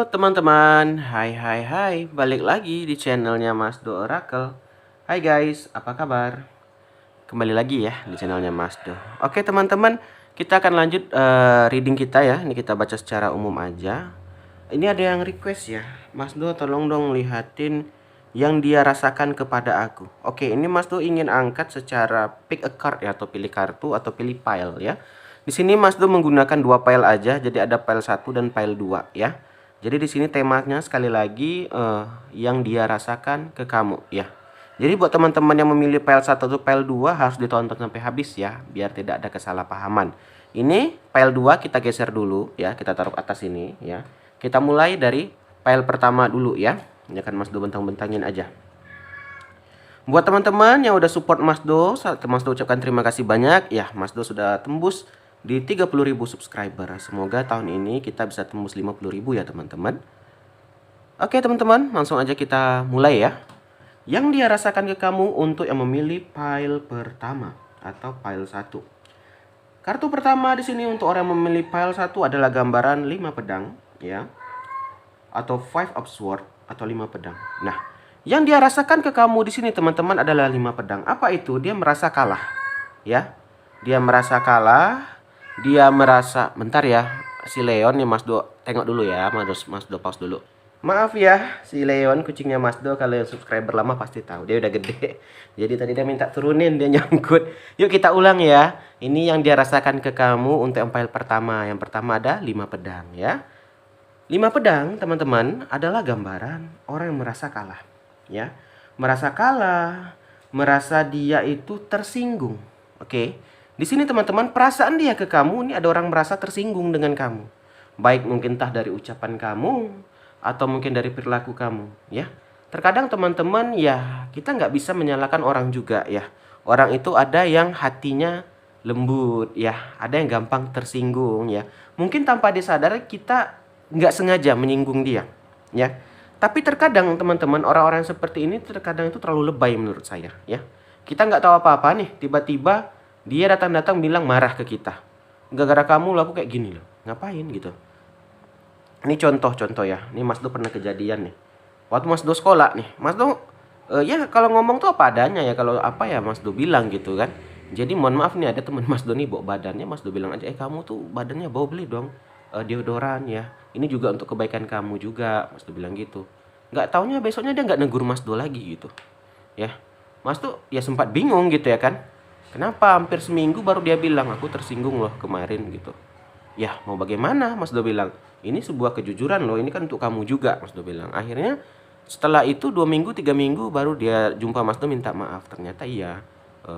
teman-teman, hai, balik lagi di channelnya Mas Do Oracle. Hai guys, apa kabar? Kembali lagi ya di channelnya Mas Do. Oke teman-teman, kita akan lanjut reading kita ya. Ini kita baca secara umum aja. Ini ada yang request ya, Mas Do tolong dong lihatin yang dia rasakan kepada aku. Oke, ini Mas Do ingin angkat secara pick a card ya, atau pilih kartu atau pilih pile ya. Di sini Mas Do menggunakan dua pile aja, jadi ada pile 1 dan pile 2 ya. Jadi di sini temanya sekali lagi yang dia rasakan ke kamu ya. Jadi buat teman-teman yang memilih file 1 atau file 2 harus ditonton sampai habis ya, biar tidak ada kesalahpahaman. Ini file 2 kita geser dulu ya, kita taruh atas ini ya. Kita mulai dari file pertama dulu ya. Ini akan Mas Do bentang-bentangin aja. Buat teman-teman yang udah support Mas Do ucapkan terima kasih banyak ya. Mas Do sudah tembus di 30.000 subscriber. Semoga tahun ini kita bisa tembus 50.000 ya teman-teman. Oke teman-teman, langsung aja kita mulai ya. Yang dia rasakan ke kamu untuk yang memilih file pertama atau file 1. Kartu pertama di sini untuk orang yang memilih file 1 adalah gambaran 5 pedang ya. Atau 5 of sword atau 5 pedang. Nah, yang dia rasakan ke kamu di sini teman-teman adalah 5 pedang. Apa itu? Dia merasa kalah ya. Dia merasa kalah. Dia merasa, bentar ya, si Leon nih Mas Do tengok dulu ya, Mas Do pause dulu. Maaf ya, si Leon kucingnya Mas Do, kalau yang subscriber lama pasti tahu, dia udah gede. Jadi tadi dia minta turunin, dia nyangkut. Yuk kita ulang ya. Ini yang dia rasakan ke kamu untuk yang file pertama. Yang pertama ada 5 pedang ya. 5 pedang teman-teman adalah gambaran orang yang merasa kalah ya. Merasa kalah, merasa dia itu tersinggung. Oke. Di sini teman-teman, perasaan dia ke kamu ini ada orang merasa tersinggung dengan kamu. Baik mungkin entah dari ucapan kamu atau mungkin dari perilaku kamu ya. Terkadang teman-teman ya, kita nggak bisa menyalahkan orang juga ya. Orang itu ada yang hatinya lembut ya, ada yang gampang tersinggung ya. Mungkin tanpa disadari kita nggak sengaja menyinggung dia ya. Tapi terkadang teman-teman, orang-orang seperti ini terkadang itu terlalu lebay menurut saya ya. Kita nggak tahu apa-apa nih, tiba-tiba dia datang-datang bilang marah ke kita. Gara-gara kamu lah aku kayak gini loh. Ngapain gitu. Ini contoh-contoh ya. Ini Mas Do pernah kejadian nih. Waktu Mas Do sekolah nih. Mas Do ya kalau ngomong tuh apa adanya ya. Kalau apa ya Mas Do bilang gitu kan. Jadi mohon maaf nih, ada teman Mas Do nih bawa badannya. Mas Do bilang aja, kamu tuh badannya bau, beli dong deodoran ya. Ini juga untuk kebaikan kamu juga. Mas Do bilang gitu. Nggak taunya besoknya dia nggak negur Mas Do lagi gitu. Ya. Mas tuh ya sempat bingung gitu ya kan. Kenapa hampir seminggu baru dia bilang, aku tersinggung loh kemarin gitu. Ya mau bagaimana, Mas Do bilang, ini sebuah kejujuran loh, ini kan untuk kamu juga, Mas Do bilang. Akhirnya setelah itu 2 minggu 3 minggu baru dia jumpa Mas Do minta maaf. Ternyata iya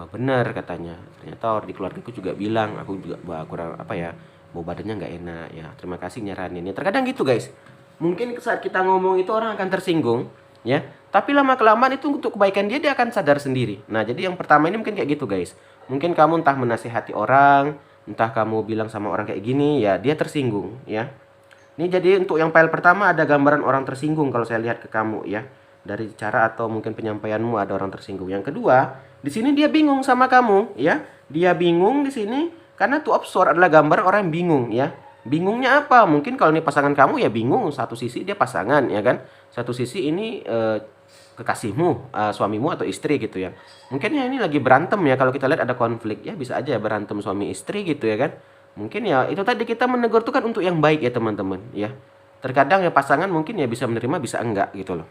benar katanya. Ternyata di keluargaku juga bilang aku juga kurang apa ya, bau badannya nggak enak ya. Terima kasih nyaranin ya. Terkadang gitu guys. Mungkin saat kita ngomong itu orang akan tersinggung ya. Tapi lama-kelamaan itu untuk kebaikan dia akan sadar sendiri. Nah, jadi yang pertama ini mungkin kayak gitu, guys. Mungkin kamu entah menasihati orang, entah kamu bilang sama orang kayak gini, ya dia tersinggung, ya. Ini jadi untuk yang file pertama ada gambaran orang tersinggung kalau saya lihat ke kamu, ya. Dari cara atau mungkin penyampaianmu ada orang tersinggung. Yang kedua, di sini dia bingung sama kamu, ya. Dia bingung di sini karena two of sword adalah gambar orang yang bingung, ya. Bingungnya apa? Mungkin kalau ini pasangan kamu ya bingung, satu sisi dia pasangan, ya kan? Satu sisi ini kekasihmu, suamimu atau istri gitu ya. Mungkin ya ini lagi berantem ya, kalau kita lihat ada konflik ya, bisa aja ya berantem suami istri gitu ya kan. Mungkin ya itu tadi kita menegur itu kan untuk yang baik ya teman-teman ya. Terkadang ya pasangan mungkin ya bisa menerima bisa enggak gitu loh.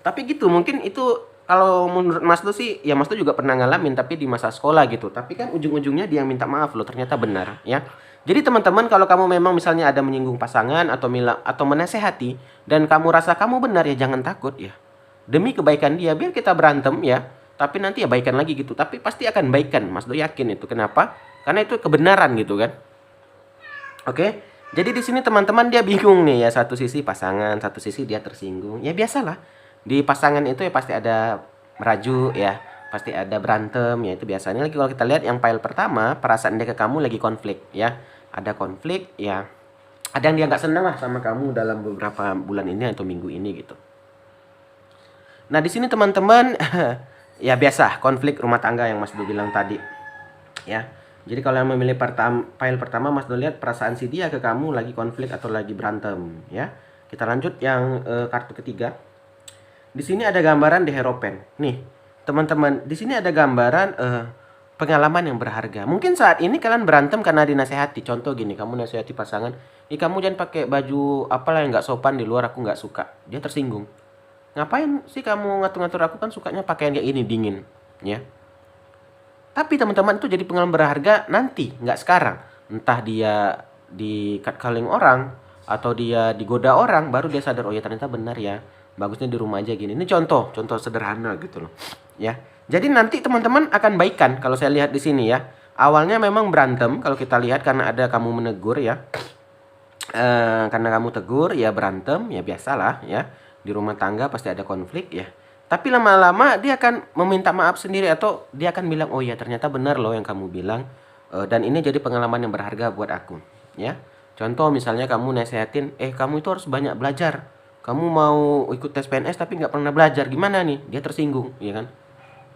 Tapi gitu mungkin itu kalau menurut Mas tuh sih ya, Mas tuh juga pernah ngalamin tapi di masa sekolah gitu. Tapi kan ujung-ujungnya dia yang minta maaf loh, ternyata benar ya. Jadi teman-teman, kalau kamu memang misalnya ada menyinggung pasangan atau menasehati dan kamu rasa kamu benar ya, jangan takut ya. Demi kebaikan dia, biar kita berantem ya, tapi nanti ya baikan lagi gitu. Tapi pasti akan baikan, Mas Do yakin itu. Kenapa? Karena itu kebenaran gitu kan. Oke. Jadi di sini teman-teman dia bingung nih ya, satu sisi pasangan, satu sisi dia tersinggung. Ya biasalah. Di pasangan itu ya pasti ada merajuk ya, pasti ada berantem ya, itu biasanya. Lagi kalau kita lihat yang file pertama, perasaan dia ke kamu lagi konflik ya. Ada konflik ya. Ada yang dia nggak senang lah sama kamu dalam beberapa bulan ini atau minggu ini gitu. Nah, di sini teman-teman ya biasa konflik rumah tangga yang Mas Do bilang tadi. Ya. Jadi kalau yang memilih file pertama, Mas Do lihat perasaan si dia ke kamu lagi konflik atau lagi berantem, ya. Kita lanjut yang kartu ketiga. Di sini ada gambaran The Hierophant. Nih, teman-teman, di sini ada gambaran pengalaman yang berharga. Mungkin saat ini kalian berantem karena dinasehati. Contoh gini, kamu nasihati pasangan, kamu jangan pakai baju apalah yang nggak sopan di luar, aku nggak suka." Dia tersinggung. "Ngapain sih kamu ngatur-ngatur, aku kan sukanya pakaian kayak ini, dingin." Ya. Tapi teman-teman, itu jadi pengalaman berharga nanti, nggak sekarang. Entah dia di catcalling orang atau dia digoda orang, baru dia sadar, oh ya ternyata benar ya, bagusnya di rumah aja gini. Ini contoh sederhana gitu loh. Ya. Jadi nanti teman-teman akan baikan kalau saya lihat di sini ya. Awalnya memang berantem kalau kita lihat karena ada kamu menegur ya. Karena kamu tegur ya berantem ya, biasalah ya. Di rumah tangga pasti ada konflik ya. Tapi lama-lama dia akan meminta maaf sendiri atau dia akan bilang, "Oh ya ternyata benar loh yang kamu bilang, dan ini jadi pengalaman yang berharga buat aku." Ya. Contoh misalnya kamu nasehatin, "Kamu itu harus banyak belajar. Kamu mau ikut tes PNS tapi nggak pernah belajar, gimana nih?" Dia tersinggung, ya kan?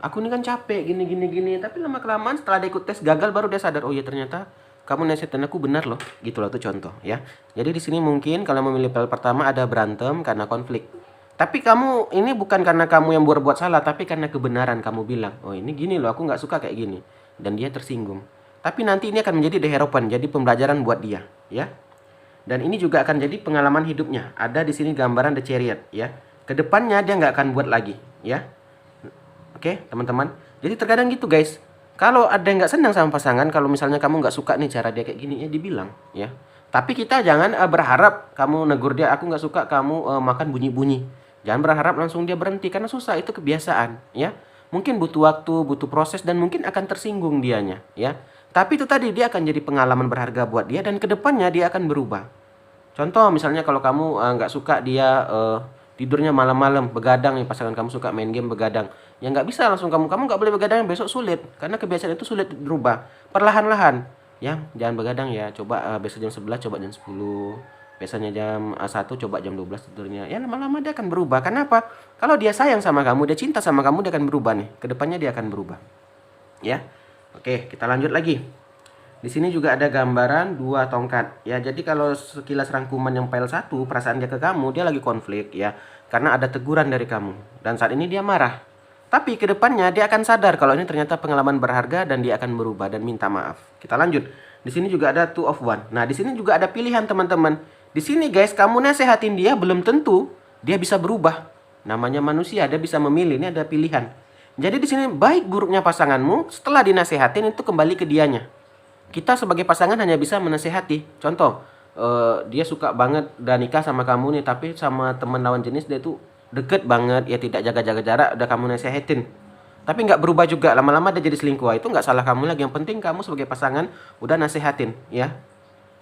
"Aku ini kan capek gini gini gini." Tapi lama kelamaan setelah dia ikut tes gagal, baru dia sadar, "Oh ya ternyata kamu nasihatin aku benar loh." Gitu loh, itu contoh ya. Jadi di sini mungkin kalau memilih pel pertama ada berantem karena konflik. Tapi kamu ini bukan karena kamu yang berbuat salah, tapi karena kebenaran kamu bilang, "Oh ini gini loh, aku nggak suka kayak gini." Dan dia tersinggung. Tapi nanti ini akan menjadi The Hierophant, jadi pembelajaran buat dia, ya. Dan ini juga akan jadi pengalaman hidupnya. Ada di sini gambaran The Chariot, ya. Kedepannya dia nggak akan buat lagi, ya. Oke, teman-teman. Jadi terkadang gitu, guys. Kalau ada yang nggak senang sama pasangan, kalau misalnya kamu nggak suka nih cara dia kayak gini, ya dibilang, ya. Tapi kita jangan berharap kamu negur dia, "Aku nggak suka kamu makan bunyi-bunyi." Jangan berharap langsung dia berhenti, karena susah, itu kebiasaan, ya. Mungkin butuh waktu, butuh proses, dan mungkin akan tersinggung dianya, ya. Tapi itu tadi, dia akan jadi pengalaman berharga buat dia, dan kedepannya dia akan berubah. Contoh misalnya kalau kamu nggak suka dia tidurnya malam-malam begadang nih, pasangan kamu suka main game begadang, ya nggak bisa langsung kamu nggak boleh begadang besok, sulit, karena kebiasaan itu sulit dirubah. Perlahan-lahan, ya jangan begadang ya, coba besok jam 11, coba jam 10, biasanya jam 1, coba jam 12 tidurnya. Ya lama-lama dia akan berubah. Kenapa? Kalau dia sayang sama kamu, dia cinta sama kamu, dia akan berubah nih, kedepannya dia akan berubah, ya. Oke, kita lanjut lagi. Di sini juga ada gambaran dua tongkat. Ya, jadi kalau sekilas rangkuman yang file 1, perasaan dia ke kamu, dia lagi konflik ya. Karena ada teguran dari kamu. Dan saat ini dia marah. Tapi ke depannya dia akan sadar kalau ini ternyata pengalaman berharga dan dia akan berubah dan minta maaf. Kita lanjut. Di sini juga ada two of one. Nah, di sini juga ada pilihan, teman-teman. Di sini guys, kamu nasehatin dia belum tentu dia bisa berubah. Namanya manusia, dia bisa memilih, ini ada pilihan. Jadi di sini baik buruknya pasanganmu setelah dinasehatin itu kembali ke dianya. Kita sebagai pasangan hanya bisa menasehati. Contoh, dia suka banget udah nikah sama kamu nih, tapi sama teman lawan jenis dia tuh deket banget, ya tidak jaga-jaga jarak, udah kamu nasehatin. Tapi nggak berubah juga, lama-lama dia jadi selingkuh. Itu nggak salah kamu lagi. Yang penting kamu sebagai pasangan udah nasehatin, ya.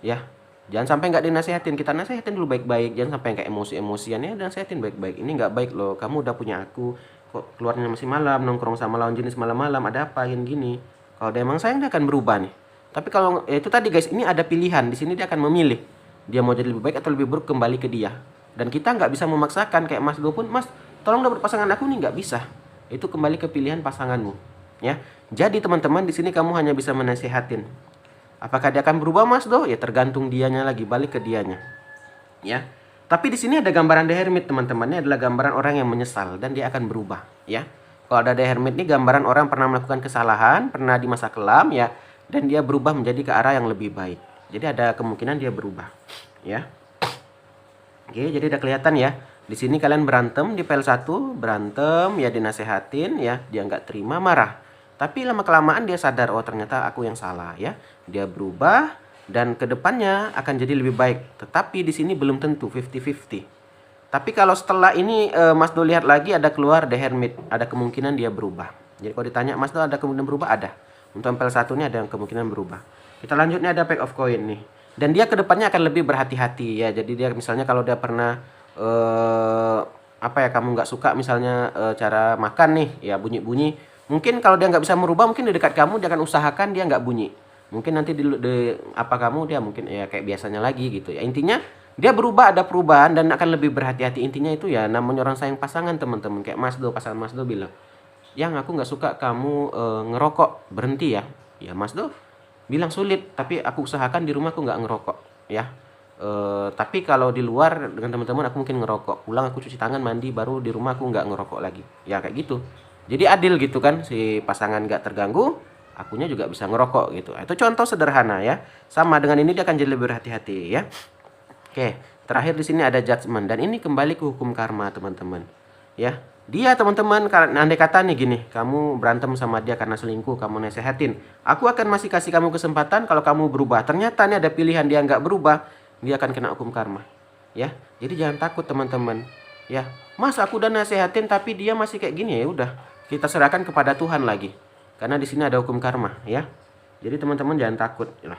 Ya. Jangan sampai nggak dinasehatin. Kita nasehatin dulu baik-baik. Jangan sampai kayak emosi-emosian ya, nasehatin baik-baik. Ini nggak baik loh. Kamu udah punya aku, kok keluarnya masih malam, nongkrong sama lawan jenis malam-malam, ada apa yang gini. Kalau dia emang sayang, dia akan berubah nih. Tapi kalau ya itu tadi guys, ini ada pilihan. Di sini dia akan memilih. Dia mau jadi lebih baik atau lebih buruk, kembali ke dia. Dan kita nggak bisa memaksakan kayak Mas Do pun, "Mas, tolong dapat pasangan aku nih," nggak bisa. Itu kembali ke pilihan pasanganmu, ya. Jadi teman-teman, di sini kamu hanya bisa menasehatin. Apakah dia akan berubah, Mas Do? Ya tergantung dianya lagi, balik ke dianya. Ya. Tapi di sini ada gambaran The Hermit, teman-teman. Ini adalah gambaran orang yang menyesal dan dia akan berubah, ya. Kalau ada The Hermit ini gambaran orang pernah melakukan kesalahan, pernah di masa kelam, ya. Dan dia berubah menjadi ke arah yang lebih baik. Jadi ada kemungkinan dia berubah, ya. Oke, jadi udah kelihatan ya. Di sini kalian berantem di file 1, berantem ya, dinasehatin ya, dia nggak terima, marah. Tapi lama kelamaan dia sadar, oh ternyata aku yang salah ya. Dia berubah dan kedepannya akan jadi lebih baik. Tetapi di sini belum tentu 50-50. Tapi kalau setelah ini Mas Do lihat lagi ada keluar The Hermit, ada kemungkinan dia berubah. Jadi kalau ditanya Mas Do ada kemungkinan berubah, ada. Untuk MPL 1 ini ada yang kemungkinan berubah. Kita lanjutnya ada Pack of Coin nih. Dan dia kedepannya akan lebih berhati-hati ya. Jadi dia misalnya kalau dia pernah kamu nggak suka misalnya cara makan nih ya, bunyi-bunyi. Mungkin kalau dia nggak bisa merubah, mungkin di dekat kamu dia akan usahakan dia nggak bunyi. Mungkin nanti kamu dia mungkin ya kayak biasanya lagi gitu ya. Intinya dia berubah, ada perubahan dan akan lebih berhati-hati. Intinya itu ya namanya orang sayang pasangan, teman-teman. Kayak Mas Do, pasangan Mas Do bilang, "Yang aku nggak suka kamu ngerokok, berhenti ya." Ya Mas Do bilang sulit, tapi aku usahakan di rumah aku nggak ngerokok ya. Tapi kalau di luar dengan teman-teman aku mungkin ngerokok, pulang aku cuci tangan, mandi, baru di rumah aku nggak ngerokok lagi, ya kayak gitu. Jadi adil gitu kan, si pasangan nggak terganggu, akunya juga bisa ngerokok gitu. Itu contoh sederhana ya. Sama dengan ini dia akan jadi lebih berhati-hati ya. Oke, terakhir di sini ada judgment, dan ini kembali ke hukum karma teman-teman ya. Dia teman-teman, andai kata nih gini, kamu berantem sama dia karena selingkuh, kamu nasehatin, aku akan masih kasih kamu kesempatan kalau kamu berubah. Ternyata nih ada pilihan dia nggak berubah, dia akan kena hukum karma ya. Jadi jangan takut teman-teman ya. Mas, aku udah nasehatin tapi dia masih kayak gini, ya udah, kita serahkan kepada Tuhan lagi, karena di sini ada hukum karma ya. Jadi teman-teman jangan takut ya.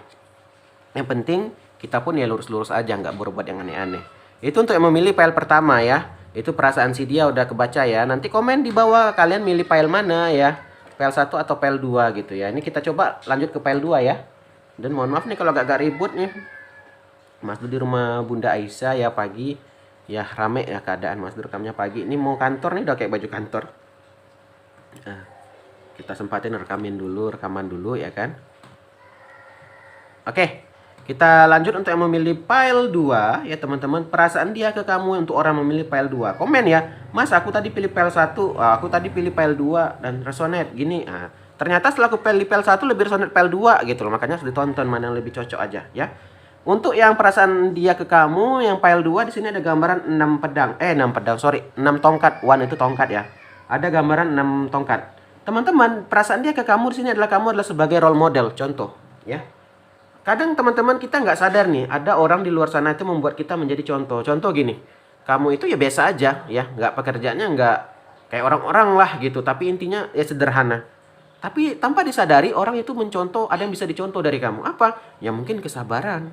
Yang penting kita pun ya lurus-lurus aja, nggak berbuat yang aneh-aneh. Itu untuk yang memilih file pertama ya. Itu perasaan si dia udah kebaca ya. Nanti komen di bawah kalian milih file mana ya. File 1 atau file 2 gitu ya. Ini kita coba lanjut ke file 2 ya. Dan mohon maaf nih kalau agak ribut nih. Mas Du di rumah Bunda Aisyah ya pagi. Ya rame ya keadaan, Mas Du rekamnya pagi. Ini mau kantor nih, udah kayak baju kantor. Nah, kita sempatin rekaman dulu ya kan. Oke. Kita lanjut untuk yang memilih file 2 ya teman-teman. Perasaan dia ke kamu untuk orang memilih file 2. Komen ya. Mas, aku tadi pilih file 1, aku tadi pilih file 2 dan resonate gini. Ternyata setelah aku pilih file 1 lebih resonate file 2 gitu loh. Makanya harus ditonton mana yang lebih cocok aja ya. Untuk yang perasaan dia ke kamu yang file 2 di sini ada gambaran 6 pedang. 6 tongkat. One itu tongkat ya. Ada gambaran 6 tongkat. Teman-teman, perasaan dia ke kamu di sini adalah kamu adalah sebagai role model, contoh ya. Kadang teman-teman kita nggak sadar nih, ada orang di luar sana itu membuat kita menjadi contoh. Contoh gini, kamu itu ya biasa aja ya, nggak pekerjaannya nggak kayak orang-orang lah gitu, tapi intinya ya sederhana. Tapi tanpa disadari orang itu mencontoh, ada yang bisa dicontoh dari kamu. Apa? Ya mungkin kesabaran,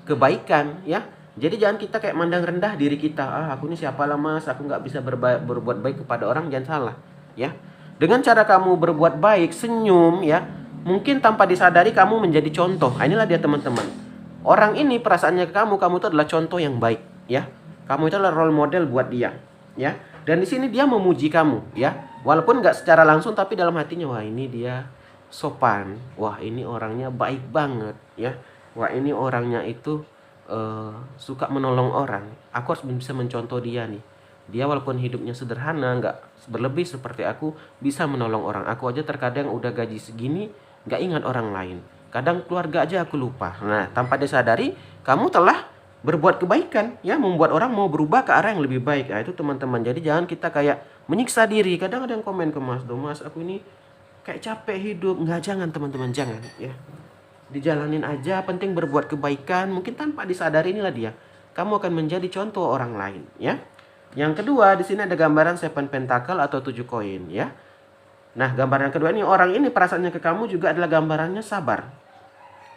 kebaikan ya. Jadi jangan kita kayak mandang rendah diri kita. Aku ini siapa lah mas, aku nggak bisa berbuat baik kepada orang, jangan salah ya. Dengan cara kamu berbuat baik, senyum ya, mungkin tanpa disadari kamu menjadi contoh. Inilah dia teman-teman. Orang ini perasaannya ke kamu itu adalah contoh yang baik ya. Kamu itu adalah role model buat dia ya. Dan di sini dia memuji kamu ya. Walaupun nggak secara langsung tapi dalam hatinya, wah ini dia sopan. Wah ini orangnya baik banget ya. Wah ini orangnya itu suka menolong orang. Aku harus bisa mencontoh dia nih. Dia walaupun hidupnya sederhana, nggak berlebih seperti aku, bisa menolong orang. Aku aja terkadang udah gaji segini nggak ingat orang lain. Kadang keluarga aja aku lupa. Nah, tanpa disadari kamu telah berbuat kebaikan ya, membuat orang mau berubah ke arah yang lebih baik. Nah, itu teman-teman. Jadi jangan kita kayak menyiksa diri. Kadang ada yang komen ke Mas Do, Mas aku ini kayak capek hidup. Nggak, jangan teman-teman, jangan ya. Dijalanin aja, penting berbuat kebaikan. Mungkin tanpa disadari inilah dia. Kamu akan menjadi contoh orang lain ya. Yang kedua, di sini ada gambaran 7 pentacle atau 7 koin ya. Nah, gambaran kedua ini, orang ini perasaannya ke kamu juga adalah gambarannya sabar.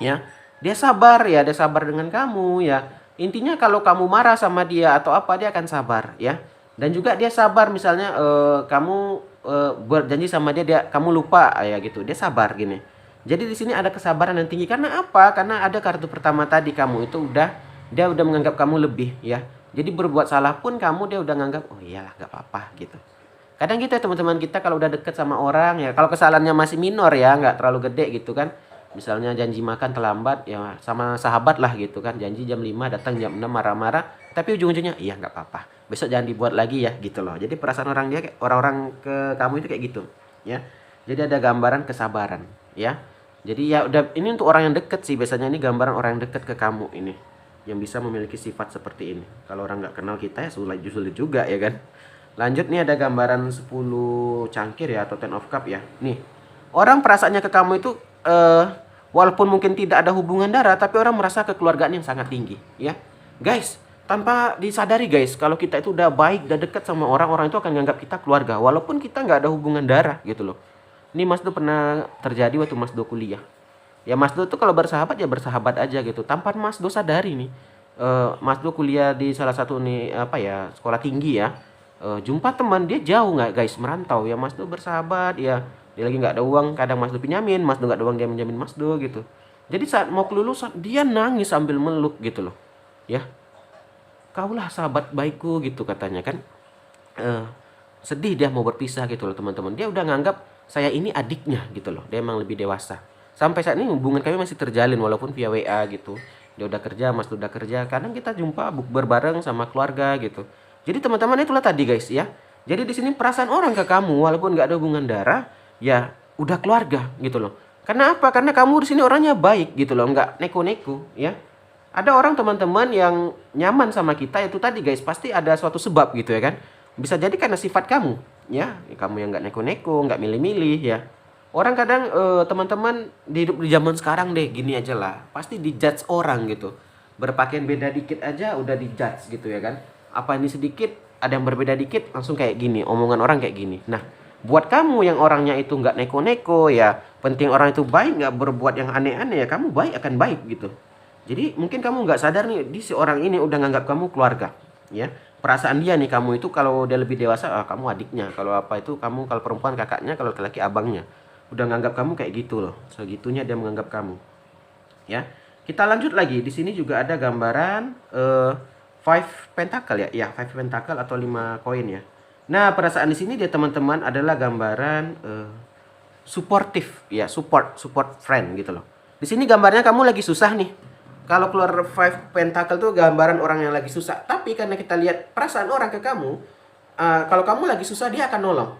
Ya. Dia sabar ya, dia sabar dengan kamu ya. Intinya kalau kamu marah sama dia atau apa, dia akan sabar ya. Dan juga dia sabar misalnya kamu berjanji sama dia, kamu lupa ya gitu. Dia sabar gini. Jadi di sini ada kesabaran yang tinggi karena apa? Karena ada kartu pertama tadi, kamu itu dia udah menganggap kamu lebih ya. Jadi berbuat salah pun kamu dia udah nganggap, oh iyalah gak apa-apa gitu. Kadang kita teman-teman kita kalau udah deket sama orang ya, kalau kesalahannya masih minor ya, nggak terlalu gede gitu kan. Misalnya janji makan terlambat ya, sama sahabat lah gitu kan, janji jam 5 datang jam 6 marah-marah, tapi ujung-ujungnya iya nggak apa-apa, besok jangan dibuat lagi ya gitu loh. Jadi perasaan orang-orang ke kamu itu kayak gitu ya. Jadi ada gambaran kesabaran ya. Jadi ya udah, ini untuk orang yang deket sih biasanya, ini gambaran orang yang deket ke kamu ini yang bisa memiliki sifat seperti ini. Kalau orang nggak kenal kita ya sulit juga ya kan. Lanjut nih ada gambaran 10 cangkir ya atau 10 of cup ya. Nih, orang perasaannya ke kamu itu walaupun mungkin tidak ada hubungan darah, tapi orang merasa kekeluargaan yang sangat tinggi ya. Guys, tanpa disadari guys, kalau kita itu udah baik, udah dekat sama orang itu akan menganggap kita keluarga walaupun kita nggak ada hubungan darah gitu loh. Ini Mas Do pernah terjadi waktu Mas Do kuliah. Ya Mas Do tuh kalau bersahabat ya bersahabat aja gitu. Tanpa Mas Do sadari nih, Mas Do kuliah di salah satu nih apa ya, sekolah tinggi ya. Jumpa teman dia jauh nggak guys, merantau ya, Mas Do bersahabat ya, dia lagi nggak ada uang, kadang Mas Do pinjamin, Mas Do nggak ada uang dia minjamin Mas Do gitu. Jadi saat mau kelulusan dia nangis sambil meluk gitu loh ya. Kaulah sahabat baikku gitu katanya kan. Sedih dia mau berpisah gitu loh teman-teman. Dia udah nganggap saya ini adiknya gitu loh, dia emang lebih dewasa. Sampai saat ini hubungan kami masih terjalin walaupun via WA gitu. dia udah kerja, Mas udah kerja. Kadang kita jumpa bukber bareng sama keluarga gitu. Jadi teman-teman itulah tadi guys ya. Jadi di sini perasaan orang ke kamu walaupun nggak ada hubungan darah, ya udah keluarga gitu loh. Karena apa? Karena kamu di sini orangnya baik gitu loh, nggak neko-neko ya. Ada orang teman-teman yang nyaman sama kita itu tadi guys, pasti ada suatu sebab gitu ya kan. Bisa jadi karena sifat kamu ya, kamu yang nggak neko-neko, nggak milih-milih ya. Orang kadang teman-teman hidup di zaman sekarang deh gini aja lah, pasti dijudge orang gitu. Berpakaian beda dikit aja udah dijudge gitu ya kan. Apa ini sedikit, ada yang berbeda dikit langsung kayak gini, omongan orang kayak gini. Nah, buat kamu yang orangnya itu nggak neko-neko ya, penting orang itu baik, nggak berbuat yang aneh-aneh ya, kamu baik akan baik gitu. Jadi mungkin kamu nggak sadar nih, di si orang ini udah nganggap kamu keluarga, ya. Perasaan dia nih kamu itu kalau dia lebih dewasa, kamu adiknya. Kalau apa itu kamu, kalau perempuan kakaknya, kalau laki-laki abangnya. Udah nganggap kamu kayak gitu loh. Segitunya dia menganggap kamu. Ya. Kita lanjut lagi. Di sini juga ada gambaran five pentacle ya. Ya, five pentacle atau 5 koin ya. Nah, perasaan di sini dia teman-teman adalah gambaran supportive ya, support friend gitu loh. Di sini gambarnya kamu lagi susah nih. Kalau keluar five pentacle tuh gambaran orang yang lagi susah. Tapi karena kita lihat perasaan orang ke kamu, kalau kamu lagi susah dia akan nolong.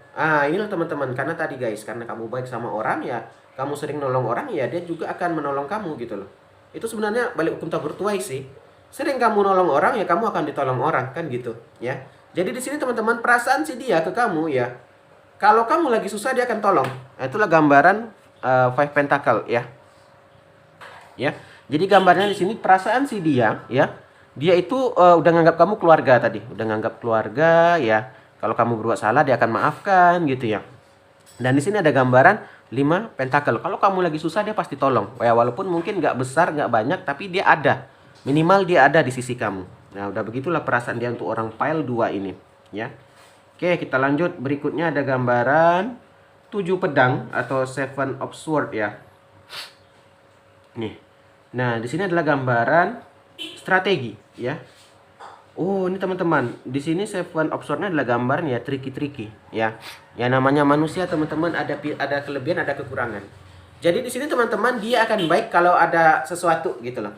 Inilah teman-teman, karena tadi guys, karena kamu baik sama orang ya, kamu sering nolong orang ya, dia juga akan menolong kamu gitu loh. Itu sebenarnya balik hukum tabur tuai sih. Sering kamu nolong orang ya, kamu akan ditolong orang kan gitu ya. Jadi di sini teman-teman, perasaan si dia ke kamu ya, kalau kamu lagi susah dia akan tolong. Nah, itulah gambaran five pentacle ya. Ya. Jadi gambarnya di sini perasaan si dia ya. Dia itu udah nganggap kamu keluarga tadi, udah nganggap keluarga ya. Kalau kamu berbuat salah dia akan maafkan gitu ya. Dan di sini ada gambaran 5 pentacle. Kalau kamu lagi susah dia pasti tolong. Ya walaupun mungkin nggak besar, nggak banyak, tapi dia ada. Minimal dia ada di sisi kamu. Nah, udah begitulah perasaan dia untuk orang pile 2 ini, ya. Oke, kita lanjut. Berikutnya ada gambaran 7 pedang atau seven of sword ya. Nih. Nah, di sini adalah gambaran strategi ya. Oh, ini teman-teman, di sini seven of sword-nya adalah gambaran ya tricky ya. Ya namanya manusia teman-teman, ada kelebihan, ada kekurangan. Jadi di sini teman-teman dia akan baik kalau ada sesuatu gitu loh.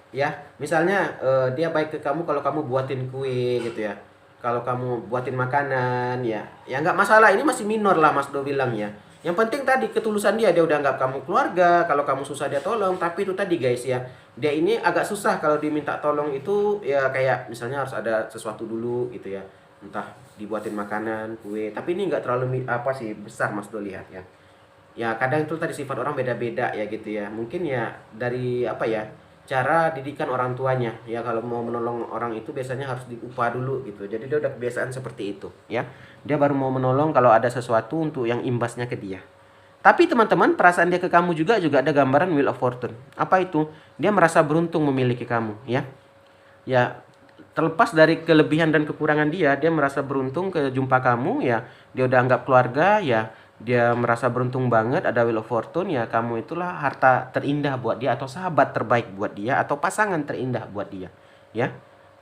Ya, misalnya dia baik ke kamu kalau kamu buatin kue gitu ya. Kalau kamu buatin makanan ya. Ya nggak masalah, ini masih minor lah Mas Do bilang ya. Yang penting tadi ketulusan dia udah anggap kamu keluarga, kalau kamu susah dia tolong. Tapi itu tadi guys ya, dia ini agak susah kalau diminta tolong itu ya, kayak misalnya harus ada sesuatu dulu gitu ya. Entah dibuatin makanan, kue. Tapi ini nggak terlalu apa sih besar Mas Do lihat ya. Ya kadang itu tadi sifat orang beda-beda ya gitu ya. Mungkin ya dari apa ya, cara didikan orang tuanya ya. Kalau mau menolong orang itu biasanya harus diupah dulu gitu. Jadi dia udah kebiasaan seperti itu ya. Dia baru mau menolong kalau ada sesuatu untuk yang imbasnya ke dia. Tapi teman-teman, perasaan dia ke kamu juga ada gambaran Wheel of Fortune. Apa itu? Dia merasa beruntung memiliki kamu ya. Ya, terlepas dari kelebihan dan kekurangan dia merasa beruntung ke jumpa kamu ya. Dia udah anggap keluarga ya. Dia merasa beruntung banget ada Wheel of Fortune ya. Kamu itulah harta terindah buat dia, atau sahabat terbaik buat dia, atau pasangan terindah buat dia ya.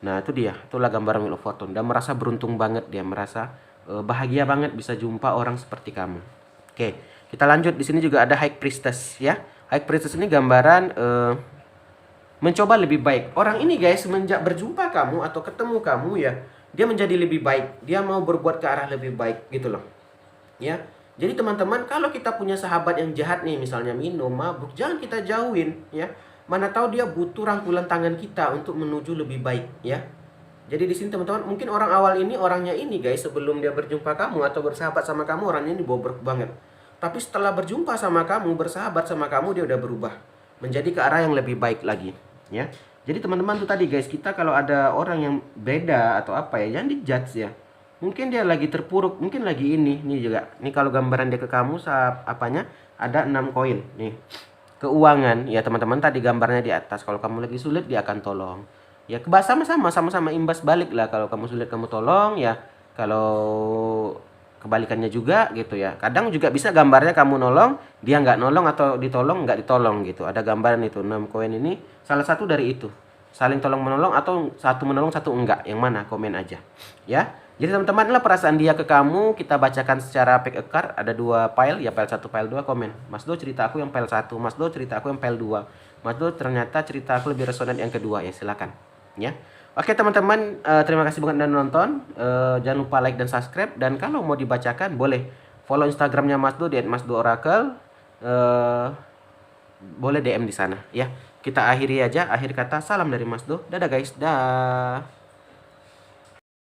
Nah itu dia, itulah gambaran Wheel of Fortune. Dia merasa beruntung banget, dia merasa bahagia banget bisa jumpa orang seperti kamu. Oke, kita lanjut. Di sini juga ada High Priestess ya. High Priestess ini gambaran mencoba lebih baik. Orang ini guys, semenjak berjumpa kamu atau ketemu kamu ya, dia menjadi lebih baik. Dia mau berbuat ke arah lebih baik gitu loh. Ya. Jadi teman-teman, kalau kita punya sahabat yang jahat nih, misalnya minum, mabuk, jangan kita jauhin ya. Mana tahu dia butuh rangkulan tangan kita untuk menuju lebih baik ya. Jadi di sini teman-teman, mungkin orang awal ini orangnya ini guys, sebelum dia berjumpa kamu atau bersahabat sama kamu, orangnya ini bobrok banget. Tapi setelah berjumpa sama kamu, bersahabat sama kamu, dia udah berubah menjadi ke arah yang lebih baik lagi ya. Jadi teman-teman tuh tadi guys, kita kalau ada orang yang beda atau apa ya, jangan dijudge ya. Mungkin dia lagi terpuruk, mungkin lagi ini juga. Ini kalau gambaran dia ke kamu apanya ada 6 koin nih. Keuangan ya teman-teman, tadi gambarnya di atas. Kalau kamu lagi sulit dia akan tolong. Ya sama-sama imbas balik lah. Kalau kamu sulit kamu tolong ya. Kalau kebalikannya juga gitu ya. Kadang juga bisa gambarnya kamu nolong, dia nggak nolong, atau ditolong nggak ditolong gitu. Ada gambaran itu 6 koin ini salah satu dari itu. Saling tolong menolong atau satu menolong satu enggak. Yang mana? Komen aja. Ya. Jadi teman-teman, inilah perasaan dia ke kamu. Kita bacakan secara pick a card. Ada 2 file ya, file 1, file 2, komen. Mas Do cerita aku yang file 1, Mas Do cerita aku yang file 2. Mas Do ternyata cerita aku lebih resonan yang kedua ya, silakan ya. Oke teman-teman, terima kasih banget udah nonton. Jangan lupa like dan subscribe, dan kalau mau dibacakan boleh follow Instagramnya Mas Do di @masdooracle. Boleh DM di sana ya. Kita akhiri aja, akhir kata salam dari Mas Do. Dadah guys, dah.